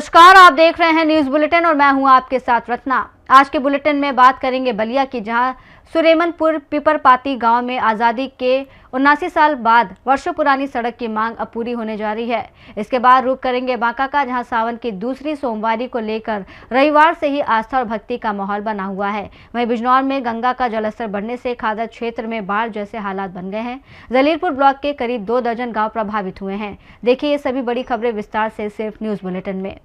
नमस्कार, आप देख रहे हैं न्यूज बुलेटिन और मैं हूं आपके साथ रत्ना। आज के बुलेटिन में बात करेंगे बलिया की, जहां सुरेमनपुर पिपरपाती गांव में आज़ादी के 79 साल बाद वर्षों पुरानी सड़क की मांग अब पूरी होने जा रही है। इसके बाद रुक करेंगे बांका का, जहां सावन की दूसरी सोमवारी को लेकर रविवार से ही आस्था और भक्ति का माहौल बना हुआ है। वहीं बिजनौर में गंगा का जलस्तर बढ़ने से खादर क्षेत्र में बाढ़ जैसे हालात बन गए हैं। जलीलपुर ब्लॉक के करीब 2 दर्जन गाँव प्रभावित हुए हैं। देखिए ये सभी बड़ी खबरें विस्तार से सिर्फ न्यूज बुलेटिन में।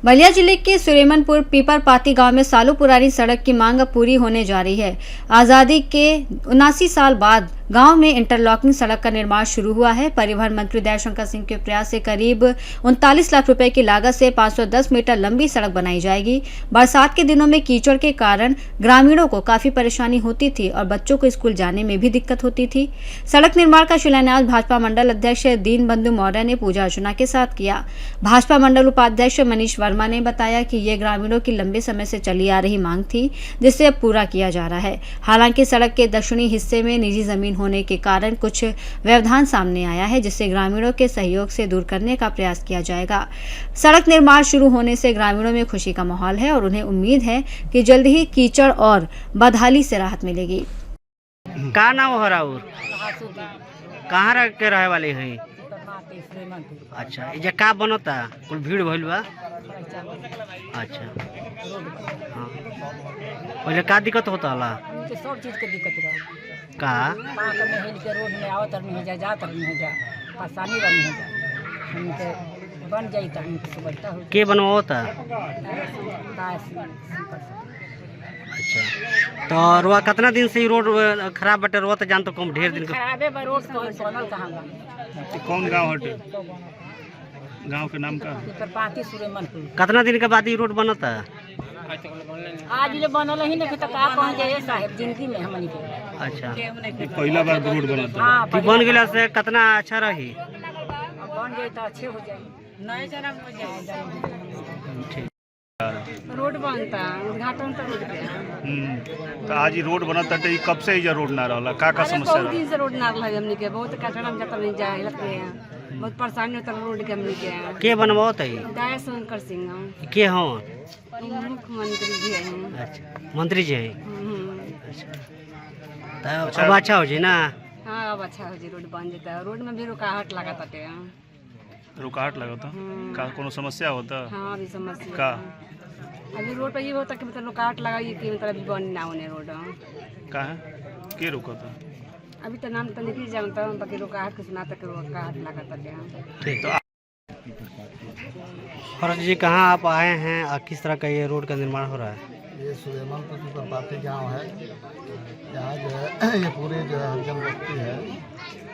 बलिया जिले के सुरेमनपुर पिपरपाती गांव में सालों पुरानी सड़क की मांग अब पूरी होने जा रही है। आज़ादी के 79 साल बाद गांव में इंटरलॉकिंग सड़क का निर्माण शुरू हुआ है। परिवहन मंत्री दयाशंकर सिंह के प्रयास से करीब 39 लाख रुपए की लागत से 510 मीटर लंबी सड़क बनाई जाएगी। बरसात के दिनों में कीचड़ के कारण ग्रामीणों को काफी परेशानी होती थी और बच्चों को स्कूल जाने में भी दिक्कत होती थी। सड़क निर्माण का शिलान्यास भाजपा मंडल अध्यक्ष दीनबंधु मौर्य ने पूजा अर्चना के साथ किया। भाजपा मंडल उपाध्यक्ष मनीष वर्मा ने बताया कि ये ग्रामीणों की लंबे समय से चली आ रही मांग थी, जिसे अब पूरा किया जा रहा है। हालांकि सड़क के दक्षिणी हिस्से में निजी जमीन होने के कारण कुछ व्यवधान सामने आया है, जिसे ग्रामीणों के सहयोग से दूर करने का प्रयास किया जाएगा। सड़क निर्माण शुरू होने से ग्रामीणों में खुशी का माहौल है और उन्हें उम्मीद है कि जल्द ही कीचड़ और बदहाली से राहत मिलेगी। का नाम हो रहा और कहाँ के रहे वाले हैं? अच्छा, ये का बनता कुल भीड़ भइल बा? अच्छा, हाँ, पहले का दिक्कत होता ला? सब चीज के दिक्कत रहा का पाक में हिल के रोड में आवत नहीं हो जा, जात नहीं हो जा, परेशानी रही हो जा, उनके बन जाई त उनके सुविधा हो। के बनवाता? अच्छा, तो रुआ कितना दिन से रोड खराब बटे? रुआ तो जान तो कम ढेर दिन खराबे बा रोड तो बनल कहां बा। कौन गांव हटे? गांव के नाम का? पिपरपाती सुरेमनपुर। कितना दिन के बाद ये रोड बनता? आज ले बनल ही नहीं तो का कह जाए साहब जिंदगी में हमनी के। अच्छा, पहला बार रोड बना था। हां, तो बन गेला से कितना अच्छा रही? बन जाए तो अच्छे हो जाए, नए जरा हो जाए। ठीक, रोड बनता उद्घाटन तो रोड के। तो आज ही रोड बना था, तो कब से ही रोड ना रहला? का समस्या बहुत रहा? दिन से रोड ना रहा हमनी के, बहुत कचरा में जाता नहीं जाए लगते हैं, बहुत परेशानी होता रोड के हमनी के। बनवाता है? दयाशंकर सिंह के हो? मुख्यमंत्री जी हैं। अच्छा, मंत्री जी है। अच्छा, अब अच्छा हो जी ना? हाँ, अब अच्छा हो जी, रोड बन जाता है। रोड में भी रुकावट लगा ताटे। रुकावट लगा था? का कोनो समस्या होता? हाँ, अभी समस्या का? अभी रोड पर ये होता कि मतलब रुकावट लगाई कि मतलब अभी बन ना होने रोड। का है के रुका था? अभी तो नाम तो निकल जानता हूँ, बाकी रुकावट के सुना तक रुकावट लगा ताटे। ठीक, तो फरज जी कहाँ आप आए हैं और किस तरह का ये रोड का निर्माण हो रहा है? ये सुरेमनपुर पिपरपाती गाँव है। यहाँ जो है ये पूरे जो है हरिजन बस्ती है।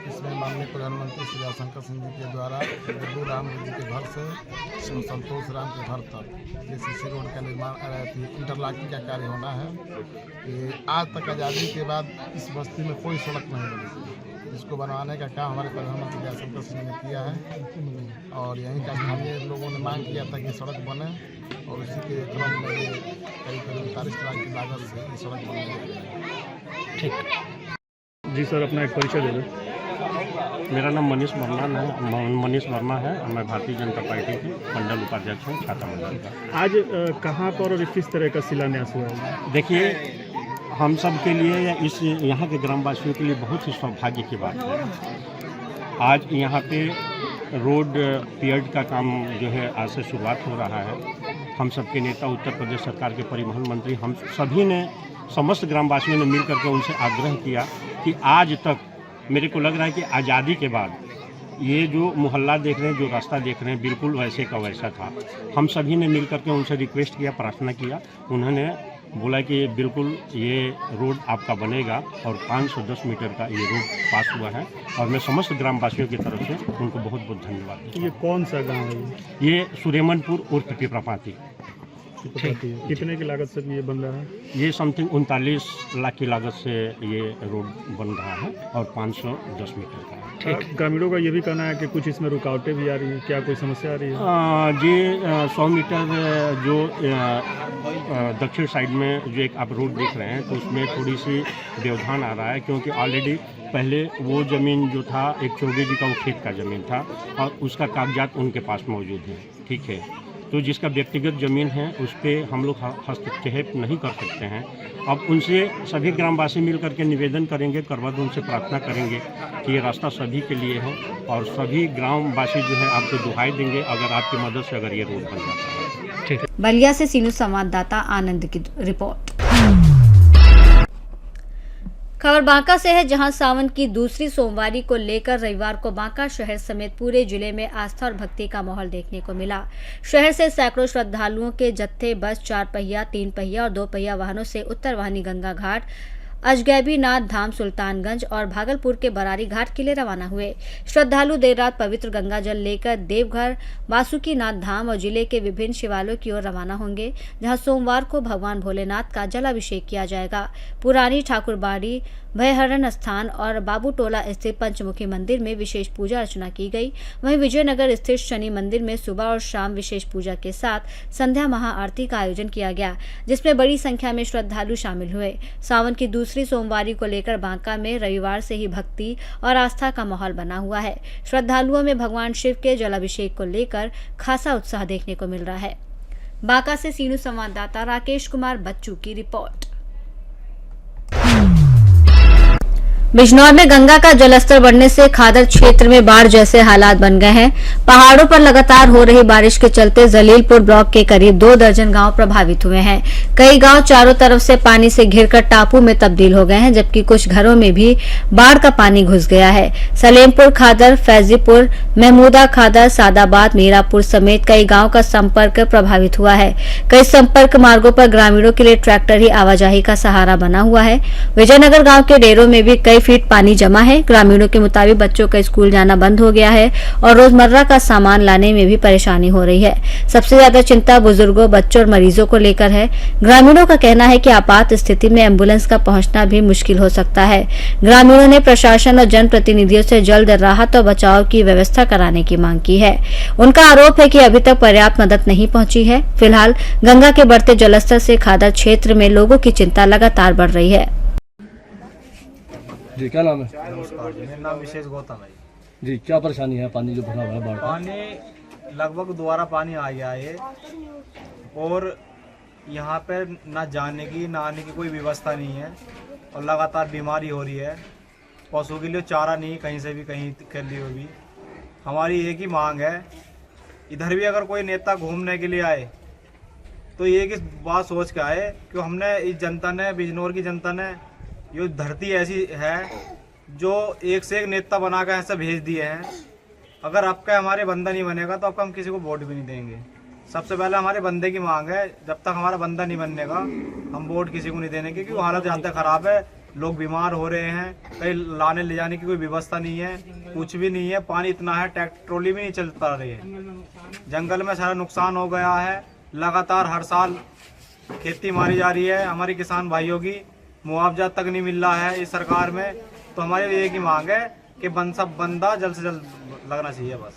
इसमें माननीय प्रधानमंत्री श्री दयाशंकर सिंह जी के द्वारा गुरु राम जी के घर से संतोष राम के घर तक ये सीसी रोड का निर्माण इंटरलॉकिंग का कार्य होना है। ये आज तक आज़ादी के बाद इस बस्ती में कोई सड़क नहीं बनी। इसको बनवाने का काम हमारे प्रधानमंत्री दयाशंकर सिंह ने किया है और यहीं का स्थानीय लोगों ने मांग किया था कि सड़क बने और उसी के क्रम में ये करीब 39 लाख की लागत से ये सड़क बन गई। ठीक जी सर, अपना एक परिचय दे दो। मेरा नाम मनीष वर्मा है और मैं भारतीय जनता पार्टी के मंडल उपाध्यक्ष हूँ, छाता मंडल का। आज कहाँ पर और किस तरह का शिलान्यास हुआ है? देखिए, हम सब के लिए या इस यहाँ के ग्रामवासियों के लिए बहुत ही सौभाग्य की बात है। आज यहाँ पे रोड पीएड का काम जो है आज से शुरुआत हो रहा है। हम सब के नेता, उत्तर प्रदेश सरकार के परिवहन मंत्री, हम सभी ने, समस्त ग्रामवासियों ने मिल करके उनसे आग्रह किया कि आज तक मेरे को लग रहा है कि आज़ादी के बाद ये जो मोहल्ला देख रहे हैं, जो रास्ता देख रहे हैं, बिल्कुल वैसे का वैसा था। हम सभी ने मिल करके उनसे रिक्वेस्ट किया, प्रार्थना किया। उन्होंने बोला कि बिल्कुल ये रोड आपका बनेगा और 510 मीटर का ये रोड पास हुआ है और मैं समस्त ग्रामवासियों की तरफ से उनको बहुत बहुत धन्यवाद देता हूं। ये कौन सा गांव है? ये सुरेमनपुर उर्फ पिपरपाती। कितने की लागत से ये बन रहा है? ये समथिंग 39 लाख की लागत से ये रोड बन रहा है और 510 मीटर का है। ठीक, ग्रामीणों का ये भी कहना है कि कुछ इसमें रुकावटें भी आ रही हैं। क्या कोई समस्या आ रही है? जी 100 मीटर जो दक्षिण साइड में जो एक आप रोड देख रहे हैं, तो उसमें थोड़ी सी व्यवधान आ रहा है, क्योंकि ऑलरेडी पहले वो ज़मीन जो था एक चौबे जी का वो खेत का ज़मीन था और उसका कागजात उनके पास मौजूद है। ठीक है, तो जिसका व्यक्तिगत ज़मीन है उस पर हम लोग हस्तक्षेप नहीं कर सकते हैं। अब उनसे सभी ग्रामवासी मिल करके निवेदन करेंगे, करवद उनसे प्रार्थना करेंगे कि ये रास्ता सभी के लिए है और सभी ग्रामवासी जो है आपको दुहाई देंगे अगर आपकी मदद से अगर ये रोड बन जाता है। बलिया से सीनू संवाददाता आनंद की रिपोर्ट। खबर बांका से है, जहां सावन की दूसरी सोमवारी को लेकर रविवार को बांका शहर समेत पूरे जिले में आस्था और भक्ति का माहौल देखने को मिला। शहर से सैकड़ों श्रद्धालुओं के जत्थे बस, 4 पहिया, 3 पहिया और 2 पहिया वाहनों से उत्तर वाहिनी गंगा घाट, अजगैबीनाथ धाम, सुल्तानगंज और भागलपुर के बरारी घाट के लिए रवाना हुए। श्रद्धालु देर रात पवित्र गंगा जल लेकर देवघर, बासुकीनाथ धाम और जिले के विभिन्न शिवालयों की ओर रवाना होंगे, जहां सोमवार को भगवान भोलेनाथ का जलाभिषेक किया जाएगा। पुरानी ठाकुरबाड़ी, भयहरण स्थान और बाबूटोला स्थित पंचमुखी मंदिर में विशेष पूजा अर्चना की गई। वहीं विजयनगर स्थित शनि मंदिर में सुबह और शाम विशेष पूजा के साथ संध्या महाआरती का आयोजन किया गया, जिसमें बड़ी संख्या में श्रद्धालु शामिल हुए। सावन की दूसरी सोमवारी को लेकर बांका में रविवार से ही भक्ति और आस्था का माहौल बना हुआ है। श्रद्धालुओं में भगवान शिव के जलाभिषेक को लेकर खासा उत्साह देखने को मिल रहा है। बांका से सीनू संवाददाता राकेश कुमार बच्चू की रिपोर्ट। बिजनौर में गंगा का जलस्तर बढ़ने से खादर क्षेत्र में बाढ़ जैसे हालात बन गए हैं। पहाड़ों पर लगातार हो रही बारिश के चलते जलीलपुर ब्लॉक के करीब 2 दर्जन गांव प्रभावित हुए हैं। कई गांव चारों तरफ से पानी से घिरकर टापू में तब्दील हो गए हैं, जबकि कुछ घरों में भी बाढ़ का पानी घुस गया है। सलेमपुर खादर, फैजीपुर, महमूदा खादर, सादाबाद, मीरापुर समेत कई गाँव का संपर्क प्रभावित हुआ है। कई संपर्क मार्गों पर ग्रामीणों के लिए ट्रैक्टर ही आवाजाही का सहारा बना हुआ है। विजयनगर गाँव के डेरों में भी कई फीट पानी जमा है। ग्रामीणों के मुताबिक बच्चों का स्कूल जाना बंद हो गया है और रोजमर्रा का सामान लाने में भी परेशानी हो रही है। सबसे ज्यादा चिंता बुजुर्गों, बच्चों और मरीजों को लेकर है। ग्रामीणों का कहना है कि आपात स्थिति में एम्बुलेंस का पहुंचना भी मुश्किल हो सकता है। ग्रामीणों ने प्रशासन और जनप्रतिनिधियों से जल्द राहत और बचाव की व्यवस्था कराने की मांग की है। उनका आरोप है कि अभी तक पर्याप्त मदद नहीं पहुंची है। फिलहाल गंगा के बढ़ते जलस्तर से खादर क्षेत्र में लोगों की चिंता लगातार बढ़ रही है। जी क्या नाम है? नमस्कार जी, मेरा नाम विशेष गौतम है जी। क्या परेशानी है? पानी जो भरा हुआ है बाढ़ का? पानी लगभग दोबारा पानी आ गया है और यहाँ पर ना जाने की ना आने की कोई व्यवस्था नहीं है और लगातार बीमारी हो रही है। पशु के लिए चारा नहीं कहीं से भी कहीं के लिए भी। हमारी एक ही मांग है, इधर भी अगर कोई नेता घूमने के लिए आए तो ये कि बात सोच के आए कि हमने इस जनता ने, बिजनौर की जनता ने, ये धरती ऐसी है जो एक से एक नेता बना कर ऐसा भेज दिए हैं। अगर आपका हमारे बंदा नहीं बनेगा तो आपका हम किसी को वोट भी नहीं देंगे। सबसे पहले हमारे बंदे की मांग है, जब तक हमारा बंदा नहीं बनने का हम वोट किसी को नहीं देने, क्योंकि हालत ज़्यादा ख़राब है। लोग बीमार हो रहे हैं, कहीं लाने ले जाने की कोई व्यवस्था नहीं है, कुछ भी नहीं है। पानी इतना है, ट्रॉली भी नहीं चल पा रही है। जंगल में सारा नुकसान हो गया है। लगातार हर साल खेती मारी जा रही है। हमारे किसान भाइयों की मुआवजा तक नहीं मिल रहा है इस सरकार में। तो हमारे लिए एक ही मांग है कि सब बंदा जल्द से जल्द लगना चाहिए बस।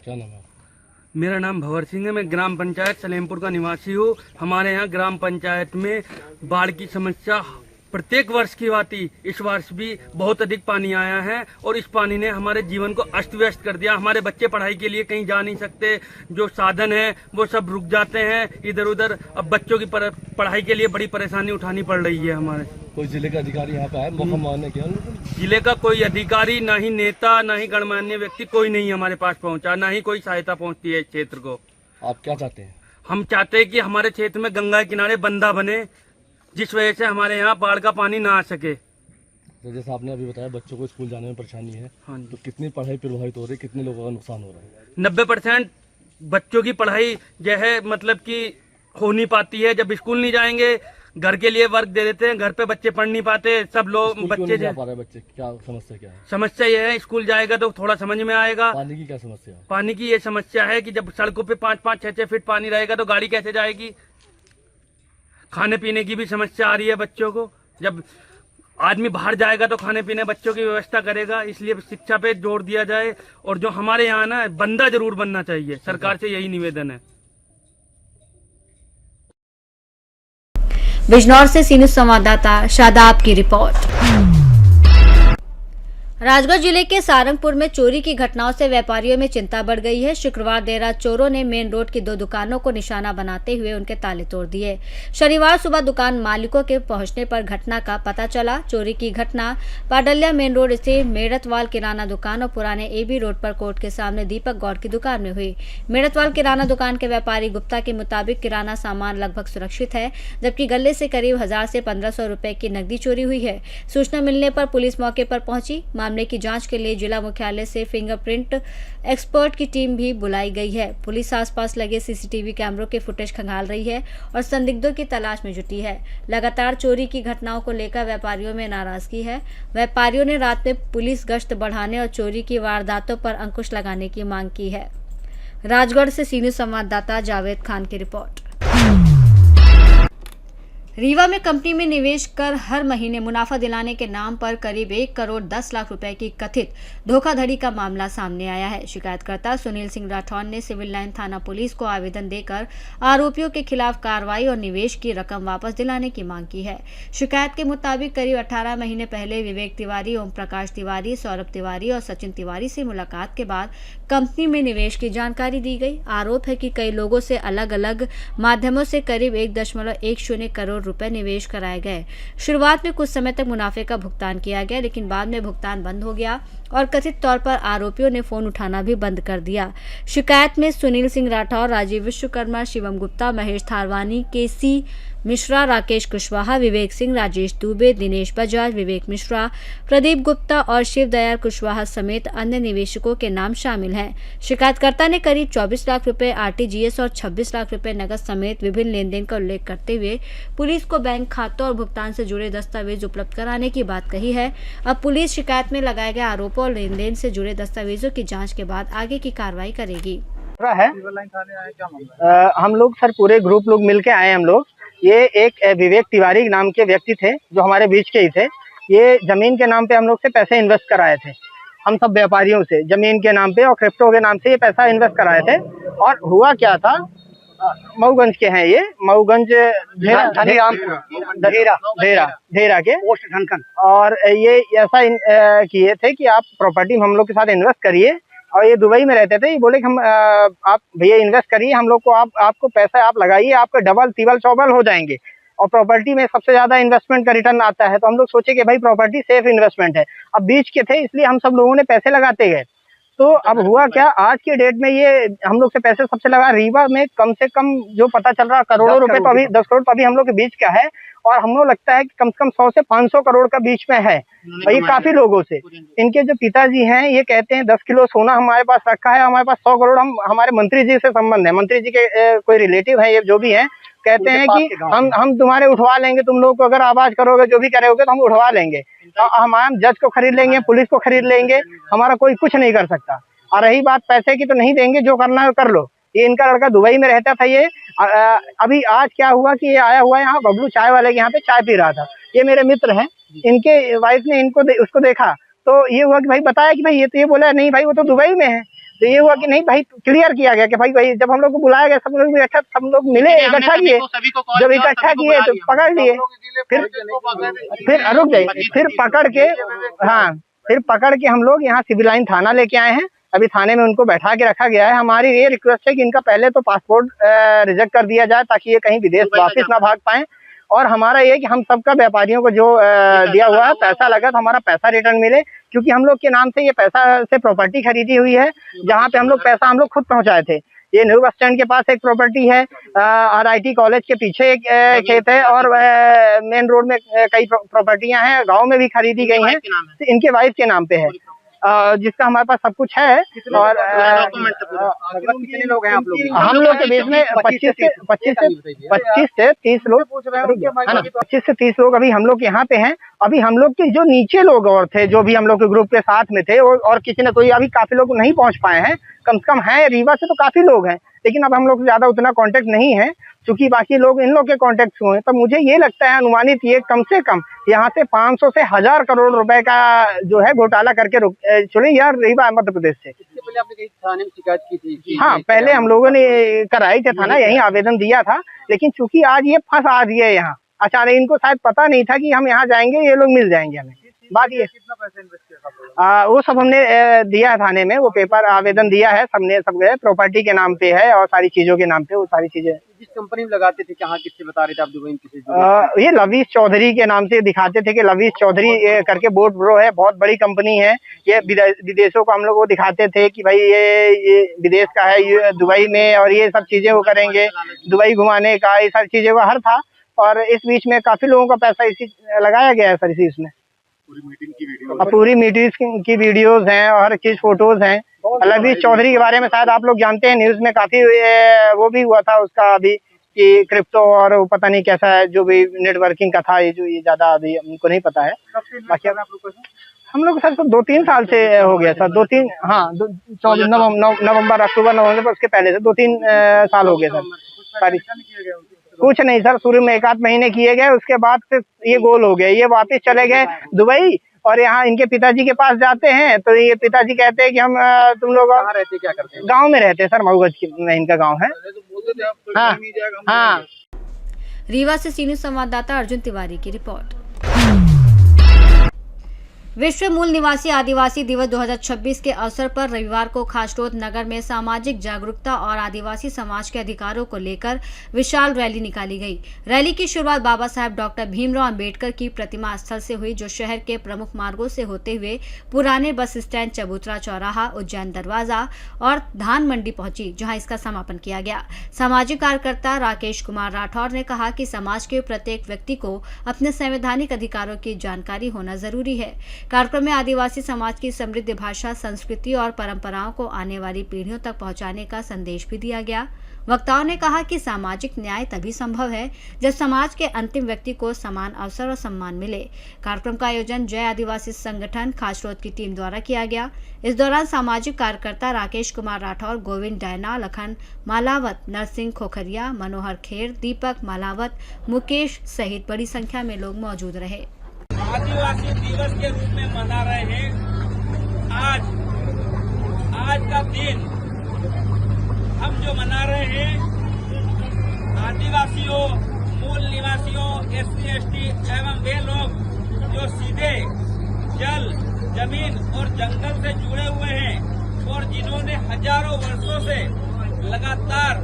क्या नाम है? मेरा नाम भंवर सिंह है। मैं ग्राम पंचायत सलेमपुर का निवासी हूँ। हमारे यहाँ ग्राम पंचायत में बाढ़ की समस्या प्रत्येक वर्ष की भांति इस वर्ष भी बहुत अधिक पानी आया है और इस पानी ने हमारे जीवन को अस्त व्यस्त कर दिया। हमारे बच्चे पढ़ाई के लिए कहीं जा नहीं सकते, जो साधन है वो सब रुक जाते हैं इधर उधर। अब बच्चों की पढ़ाई के लिए बड़ी परेशानी उठानी पड़ रही है हमारे। कोई जिले का अधिकारी यहाँ पे आया मौका मारने के? जिले का कोई अधिकारी, ना ही नेता, ना ही गणमान्य व्यक्ति कोई नहीं हमारे पास पहुँचा, ना ही कोई सहायता पहुँचती है इस क्षेत्र को। आप क्या चाहते हैं? हम चाहते हैं कि हमारे क्षेत्र में गंगा के किनारे बंदा बने, जिस वजह से हमारे यहाँ बाढ़ का पानी ना आ सके। तो जैसे आपने अभी बताया बच्चों को स्कूल जाने में परेशानी है, हाँ, तो कितनी पढ़ाई प्रभावित हो रही है? कितने लोगों का नुकसान हो रहा है? 90% बच्चों की पढ़ाई जो है मतलब कि हो नहीं पाती है। जब स्कूल नहीं जाएंगे, घर के लिए वर्क दे देते हैं, घर पे बच्चे पढ़ नहीं पाते। सब लोग बच्चे जा पा रहे हैं बच्चे, क्या समस्या क्या है? समस्या यह है, स्कूल जाएगा तो थोड़ा समझ में आएगा। पानी की क्या समस्या है? पानी की ये समस्या है कि जब सड़कों पे 5-5, 6-6 फीट पानी रहेगा तो गाड़ी कैसे जाएगी। खाने पीने की भी समस्या आ रही है बच्चों को। जब आदमी बाहर जाएगा तो खाने पीने बच्चों की व्यवस्था करेगा। इसलिए शिक्षा पे जोर दिया जाए और जो हमारे यहाँ ना बंदा जरूर बनना चाहिए। सरकार से यही निवेदन है। बिजनौर से सीनू संवाददाता शादाब की रिपोर्ट। राजगढ़ जिले के सारंगपुर में चोरी की घटनाओं से व्यापारियों में चिंता बढ़ गई है। शुक्रवार देर रात चोरों ने मेन रोड की 2 दुकानों को निशाना बनाते हुए उनके ताले तोड़ दिए। शनिवार सुबह दुकान मालिकों के पहुंचने पर घटना का पता चला। चोरी की घटना पाडलिया मेन रोड स्थित मेड़तवाल किराना दुकान और पुराने एबी रोड पर कोर्ट के सामने दीपक गौड़ की दुकान में हुई। मेड़तवाल किराना दुकान के व्यापारी गुप्ता के मुताबिक किराना सामान लगभग सुरक्षित है, जबकि गले से करीब 1000 से 1500 रुपए की नकदी चोरी हुई है। सूचना मिलने पर पुलिस मौके पर पहुंची। मामले की जांच के लिए जिला मुख्यालय से फिंगरप्रिंट एक्सपर्ट की टीम भी बुलाई गई है। पुलिस आसपास लगे सीसीटीवी कैमरों के फुटेज खंगाल रही है और संदिग्धों की तलाश में जुटी है। लगातार चोरी की घटनाओं को लेकर व्यापारियों में नाराजगी है। व्यापारियों ने रात में पुलिस गश्त बढ़ाने और चोरी की वारदातों पर अंकुश लगाने की मांग की है। राजगढ़ से सीनियर संवाददाता जावेद खान की रिपोर्ट। रीवा में कंपनी में निवेश कर हर महीने मुनाफा दिलाने के नाम पर करीब 1 करोड़ 10 लाख रुपए की कथित धोखाधड़ी का मामला सामने आया है। शिकायतकर्ता सुनील सिंह राठौर ने सिविल लाइन थाना पुलिस को आवेदन देकर आरोपियों के खिलाफ कार्रवाई और निवेश की रकम वापस दिलाने की मांग की है। शिकायत के मुताबिक करीब 18 महीने पहले विवेक तिवारी, ओम प्रकाश तिवारी, सौरभ तिवारी और सचिन तिवारी से मुलाकात के बाद कंपनी में निवेश की जानकारी दी गई। आरोप है कि कई लोगों से अलग अलग माध्यमों से करीब 1.10 करोड़ रुपए निवेश कराए गए। शुरुआत में कुछ समय तक मुनाफे का भुगतान किया गया, लेकिन बाद में भुगतान बंद हो गया और कथित तौर पर आरोपियों ने फोन उठाना भी बंद कर दिया। शिकायत में सुनील सिंह राठौर, राजीव विश्वकर्मा, शिवम गुप्ता, महेश थारवानी, केसी मिश्रा, राकेश कुशवाहा, विवेक सिंह, राजेश दुबे, दिनेश बजाज, विवेक मिश्रा, प्रदीप गुप्ता और शिव दयाल कुशवाहा समेत अन्य निवेशकों के नाम शामिल हैं। शिकायतकर्ता ने करीब 24 लाख रुपए आरटीजीएस और 26 लाख रुपए नकद समेत विभिन्न लेन देन का उल्लेख करते हुए पुलिस को बैंक खातों और भुगतान से जुड़े दस्तावेज उपलब्ध कराने की बात कही है। अब पुलिस शिकायत में लगाए गए आरोपों और लेन देन से जुड़े दस्तावेजों की जाँच के बाद आगे की कार्रवाई करेगी। हम लोग सर पूरे ग्रुप लोग मिलके आए। हम लोग ये एक विवेक तिवारी नाम के व्यक्ति थे जो हमारे बीच के ही थे। ये जमीन के नाम पे हम लोग से पैसे इन्वेस्ट कराए थे। हम सब व्यापारियों से जमीन के नाम पे और क्रिप्टो के नाम से ये पैसा इन्वेस्ट कराए थे। और हुआ क्या था, मऊगंज के हैं ये, मऊगंज धेरा के पोस्ट ढनकन। और ये ऐसा किए थे कि आप प्रॉपर्टी हम लोग के साथ इन्वेस्ट करिए। और ये दुबई में रहते थे। ये बोले कि हम आप भैया इन्वेस्ट करिए, हम लोग को आपको पैसा आप लगाइए, आपके डबल तिबल चौबल हो जाएंगे। और प्रॉपर्टी में सबसे ज्यादा इन्वेस्टमेंट का रिटर्न आता है। तो हम लोग सोचे कि भाई प्रॉपर्टी सेफ इन्वेस्टमेंट है। अब बीच के थे इसलिए हम सब लोगों ने पैसे लगाते गए। तो अब हुआ क्या, आज के डेट में ये हम लोग से पैसे सबसे लगा। रीवा में कम से कम जो पता चल रहा करोड़ों रुपए तो अभी 10 करोड़ तो अभी हम लोग के बीच का है। और हम लोग लगता है कि कम से कम 100 से 500 करोड़ का बीच में है। और ये काफी लोगों से, इनके जो पिताजी हैं ये कहते हैं 10 किलो सोना हमारे पास रखा है, हमारे पास 100 करोड़। हम हमारे मंत्री जी से संबंध है, मंत्री जी के कोई रिलेटिव है ये जो भी है, कहते हैं कि हम तुम्हारे उठवा लेंगे, तुम लोग को अगर आवाज करोगे जो भी करोगे तो हम उठवा लेंगे। हम जज को खरीद लेंगे, पुलिस को खरीद लेंगे, हमारा कोई कुछ नहीं कर सकता। और रही बात पैसे की तो नहीं देंगे, जो करना है कर लो। ये इनका लड़का दुबई में रहता था। ये अभी आज क्या हुआ कि ये आया हुआ यहाँ बबलू चाय वाले के यहाँ पे चाय पी रहा था। ये मेरे मित्र हैं, इनके वाइफ ने उसको देखा तो ये हुआ कि भाई बताया कि भाई ये तो, ये बोला नहीं भाई वो तो दुबई में है। तो ये हुआ कि नहीं भाई क्लियर किया गया कि भाई जब हम लोग को बुलाया गया सब लोग मिले, इकट्ठा किए। जब इकट्ठा किए तो पकड़ लिए, फिर रुक गए, फिर पकड़ के हम लोग यहाँ सिविल लाइन थाना लेके आए हैं। अभी थाने में उनको बैठा के रखा गया है। हमारी ये रिक्वेस्ट है कि इनका पहले तो पासपोर्ट रिजेक्ट कर दिया जाए ताकि ये कहीं विदेश वापस ना भाग पाए। और हमारा ये कि हम सबका व्यापारियों को जो दिया हुआ है पैसा लगा तो हमारा पैसा रिटर्न मिले, क्योंकि हम लोग के नाम से ये पैसा से प्रॉपर्टी खरीदी हुई है जहाँ पे हम लोग पैसा हम लोग खुद पहुँचाए थे। ये न्यू बस स्टैंड के पास एक प्रॉपर्टी है, RIT कॉलेज के पीछे एक खेत है और मेन रोड में कई प्रॉपर्टियां हैं, गांव में भी खरीदी गई हैं। इनके वाइफ के नाम पे है, जिसका हमारे पास सब कुछ है। और कितने लोग हैं आप लोग? हम लोग के बीच में 25 से 30 लोग, 25 से 30 लोग अभी हम लोग यहाँ पे हैं। अभी हम लोग के जो नीचे लोग और थे जो भी हम लोग के ग्रुप के साथ में थे और किसी ने कोई अभी काफी लोग नहीं पहुँच पाए हैं। कम से कम है रीवा से तो काफी लोग हैं, लेकिन अब हम लोग ज्यादा उतना कांटेक्ट नहीं है क्योंकि बाकी लोग इन लोग के कांटेक्ट हुए। तो मुझे ये लगता है अनुमानित ये कम से कम यहाँ से 500 से 1000 करोड़ रुपए का जो है घोटाला करके चले यार रीवा मध्य प्रदेश से। इससे पहले आपने कहीं थाने में शिकायत की थी? हाँ, पहले हम लोगों ने कराई थी, थाना यही आवेदन दिया था। लेकिन चूंकि आज ये फंस आ दिए यहाँ अचानक, इनको शायद पता नहीं था कि हम यहाँ जाएंगे ये लोग मिल जाएंगे हमें। बात ये वो सब हमने दिया है थाने में, वो पेपर आवेदन दिया है, सबने सब गए, प्रॉपर्टी के नाम पे है और सारी चीजों के नाम पे, वो सारी चीजें। जिस कंपनी में लगाते थे, कहाँ किससे बता रहे थे आप दुबई में किसी? ये लवीज चौधरी के नाम से दिखाते थे कि लवीज चौधरी करके बोट ब्रो है, बहुत बड़ी कंपनी है ये, विदेशों को हम लोग वो दिखाते थे कि भाई ये विदेश का है, ये दुबई में, और ये सब चीजें वो करेंगे, दुबई घुमाने का, ये सारी चीजें का हर था। और इस बीच में काफी लोगों का पैसा इसी लगाया गया है सर, इसी इसमें पूरी मीटिंग की वीडियोस हैं और हर चीज फोटोज हैं। लवीज चौधरी के बारे में शायद आप लोग जानते हैं, न्यूज में काफी वो भी हुआ था उसका अभी कि क्रिप्टो और वो पता नहीं कैसा है, जो भी नेटवर्किंग का था, ये जो ये ज्यादा अभी हमको नहीं पता है। बाकी हम लोग सर 2-3 साल से हो गया सर, 2-3 हाँ, नवंबर अक्टूबर नवंबर, उसके पहले से 2-3 साल हो गए सर। सारी कुछ नहीं सर, शुरू में 1-8 महीने किए गए, उसके बाद से ये गोल हो गया, ये वापस चले गए दुबई, और यहाँ इनके पिताजी के पास जाते हैं तो ये पिताजी कहते हैं कि हम तुम लोग रहते क्या करते हैं? गाँव में रहते हैं सर, मऊगज में इनका गाँव है। हाँ। रीवा से सीनियर संवाददाता अर्जुन तिवारी की रिपोर्ट। विश्व मूल निवासी आदिवासी दिवस 2026 के अवसर पर रविवार को खासरोद नगर में सामाजिक जागरूकता और आदिवासी समाज के अधिकारों को लेकर विशाल रैली निकाली गई। रैली की शुरुआत बाबा साहेब डॉक्टर भीमराव अंबेडकर की प्रतिमा स्थल से हुई, जो शहर के प्रमुख मार्गों से होते हुए पुराने बस स्टैंड, चबूतरा चौराहा, उज्जैन दरवाजा और धान मंडी पहुंची, जहां इसका समापन किया गया। सामाजिक कार्यकर्ता राकेश कुमार राठौर ने कहा कि समाज के प्रत्येक व्यक्ति को अपने संवैधानिक अधिकारों की जानकारी होना जरूरी है। कार्यक्रम में आदिवासी समाज की समृद्ध भाषा, संस्कृति और परंपराओं को आने वाली पीढ़ियों तक पहुंचाने का संदेश भी दिया गया। वक्ताओं ने कहा कि सामाजिक न्याय तभी संभव है जब समाज के अंतिम व्यक्ति को समान अवसर और सम्मान मिले। कार्यक्रम का आयोजन जय आदिवासी संगठन खासरोद की टीम द्वारा किया गया। इस दौरान सामाजिक कार्यकर्ता राकेश कुमार राठौर, गोविंद डैना, लखन मालावत, नरसिंह खोखरिया, मनोहर खेर, दीपक मालावत, मुकेश सहित बड़ी संख्या में लोग मौजूद रहे। आदिवासी दिवस के रूप में मना रहे हैं। आज का दिन हम जो मना रहे हैं, आदिवासियों, मूल निवासियों, SC, ST एवं वे लोग जो सीधे जल, जमीन और जंगल से जुड़े हुए हैं और जिन्होंने हजारों वर्षों से लगातार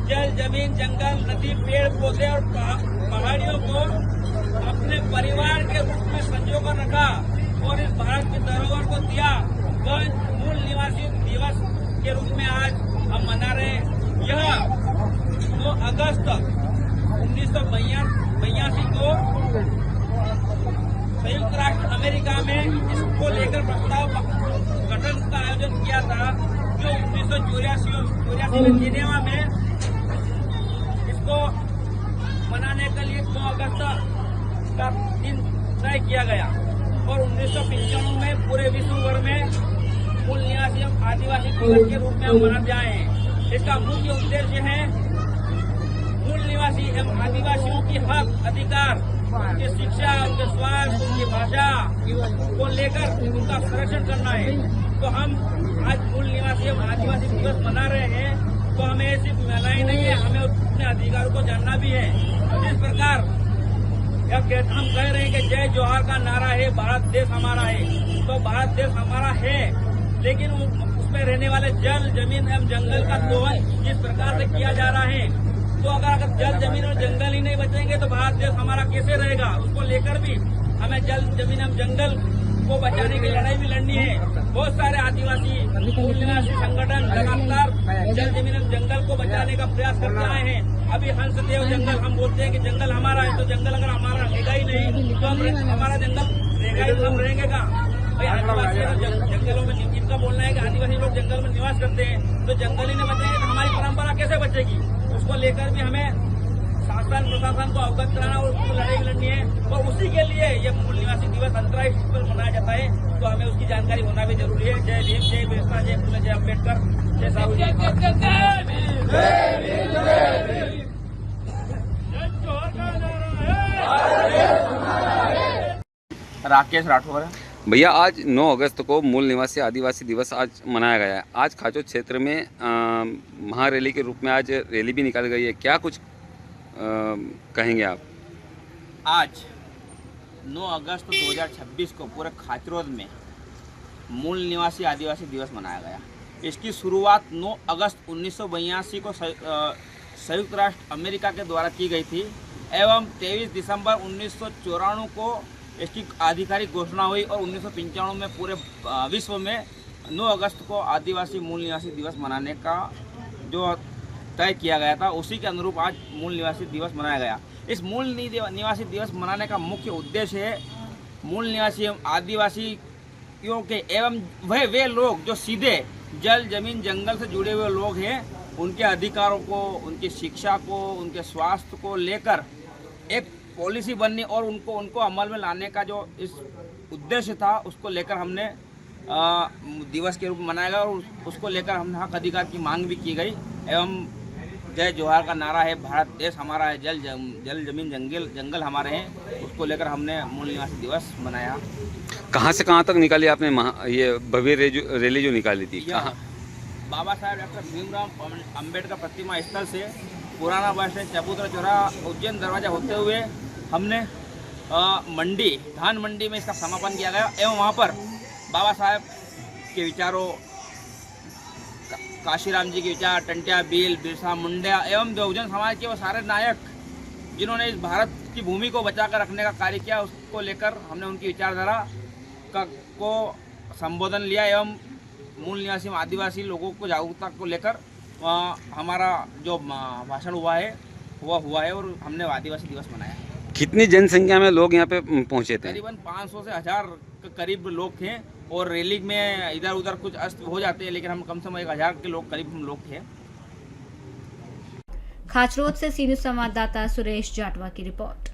जल, जमीन, जंगल, नदी, पेड़ पौधे और पहाड़ियों को अपने परिवार के रूप में संजो कर रखा और इस भारत की धरोहर को दिया, वह मूल निवासी दिवस के रूप में आज हम मना रहे हैं। यह 2 अगस्त 1982 को संयुक्त राष्ट्र अमेरिका में इसको लेकर प्रस्ताव गठन का आयोजन किया था, जो 1984 में जिनेवा में इसको मनाने के लिए 2 अगस्त का दिन तय किया गया और 1995 में पूरे विश्व भर में मूल निवासी एवं आदिवासी दिवस के रूप में हम मनाते आए हैं। इसका मुख्य उद्देश्य है मूल निवासी एवं आदिवासियों की हक, अधिकार, उनकी शिक्षा, उनके स्वास्थ्य, उनकी भाषा को लेकर उनका संरक्षण करना है। तो हम आज मूल निवासी एवं आदिवासी दिवस मना रहे हैं, तो हमें सिर्फ मनाना ही नहीं है, हमें अपने अधिकारों को जानना भी है। जिस प्रकार हम कह रहे हैं कि जय जोहार का नारा है, भारत देश हमारा है, तो भारत देश हमारा है, लेकिन उसमें रहने वाले जल, जमीन एवं जंगल का दोहन जिस प्रकार से किया जा रहा है, तो अगर जल, जमीन और जंगल ही नहीं बचेंगे तो भारत देश हमारा कैसे रहेगा। उसको लेकर भी हमें जल, जमीन एवं जंगल को बचाने की लड़ाई भी लड़नी है। बहुत सारे आदिवासी मूल निवासी संगठन लगातार जल, जमीन एवं जंगल को बचाने का प्रयास करते आए हैं। अभी हंसदेव जंगल, हम बोलते हैं कि जंगल हमारा है, तो जंगल अगर हमारा रहेगा ही नहीं तो हमारा जंगल रहेगा ही, हम रहेंगे का भाई। आदिवासी जंगलों में, इनका बोलना है कि आदिवासी लोग जंगल में निवास करते हैं, तो जंगल ही नहीं बचेंगे तो हमारी परंपरा कैसे बचेगी। उसको लेकर भी हमें शासन प्रशासन को अवगत कराना और उसको लड़ाई लड़नी है, और उसी के लिए ये मूल निवासी दिवस अंतर्राष्ट्रीय पर मनाया जाता है, तो हमें उसकी जानकारी होना भी जरूरी है। जय भीम, जय बिरसा, जय फुले, जय अम्बेडकर, जय साहू जी। राकेश राठौर है भैया। आज 9 अगस्त को मूल निवासी आदिवासी दिवस आज मनाया गया है। आज खाचो क्षेत्र में महारैली के रूप में आज रैली भी निकाली गई है, क्या कुछ कहेंगे आप? आज 9 अगस्त 2026 को पूरे खाचरोद में मूल निवासी आदिवासी दिवस मनाया गया। इसकी शुरुआत 9 अगस्त 1982 को संयुक्त राष्ट्र अमेरिका के द्वारा की गई थी एवं 23 दिसंबर 1994 को इसकी आधिकारिक घोषणा हुई और 1995 में पूरे विश्व में 9 अगस्त को आदिवासी मूल निवासी दिवस मनाने का जो तय किया गया था, उसी के अनुरूप आज मूल निवासी दिवस मनाया गया। इस मूल निवासी दिवस मनाने का मुख्य उद्देश्य है मूल निवासी एवं आदिवासियों के एवं वे लोग जो सीधे जल जमीन जंगल से जुड़े हुए लोग हैं, उनके अधिकारों को, उनकी शिक्षा को, उनके स्वास्थ्य को लेकर एक पॉलिसी बननी और उनको अमल में लाने का जो इस उद्देश्य था, उसको लेकर हमने दिवस के रूप में मनाया गया और उसको लेकर हमने हक अधिकार की मांग भी की गई एवं जय जोहार का नारा है, भारत देश हमारा है, जल जमीन जंगल हमारे हैं, उसको लेकर हमने मूल निवासी दिवस मनाया। कहाँ से कहाँ तक निकाली आपने ये भव्य रैली जो निकाली थी? कहाँ? बाबा साहेब डॉक्टर भीमराव अंबेडकर प्रतिमा स्थल से पुराना बस स्टैंड, चबूतरा चौराहा, उज्जैन दरवाजा होते हुए हमने मंडी, धान मंडी में इसका समापन किया गया एवं वहाँ पर बाबा साहेब के विचारों, काशीराम जी के विचार, टंट्या भील, बिरसा मुंडा एवं बहुजन समाज के वो सारे नायक जिन्होंने इस भारत की भूमि को बचा कर रखने का कार्य किया, उसको लेकर हमने उनकी विचारधारा को संबोधन लिया एवं मूल निवासी आदिवासी लोगों को जागरूकता को लेकर हमारा जो भाषण हुआ है वह हुआ है और हमने आदिवासी दिवस मनाया। कितनी जनसंख्या में लोग यहाँ पे पहुँचे थे? करीबन 500 से 1000 के करीब लोग थे और रैली में इधर उधर कुछ अस्त हो जाते हैं, लेकिन हम कम से कम 1000 के लोग करीब हम लोग थे। खाचरोद से सी न्यूज़ संवाददाता सुरेश जाटवा की रिपोर्ट।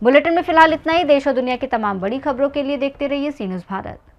बुलेटिन में फिलहाल इतना ही। देश और दुनिया की तमाम बड़ी खबरों के लिए देखते रहिए सी न्यूज़ भारत।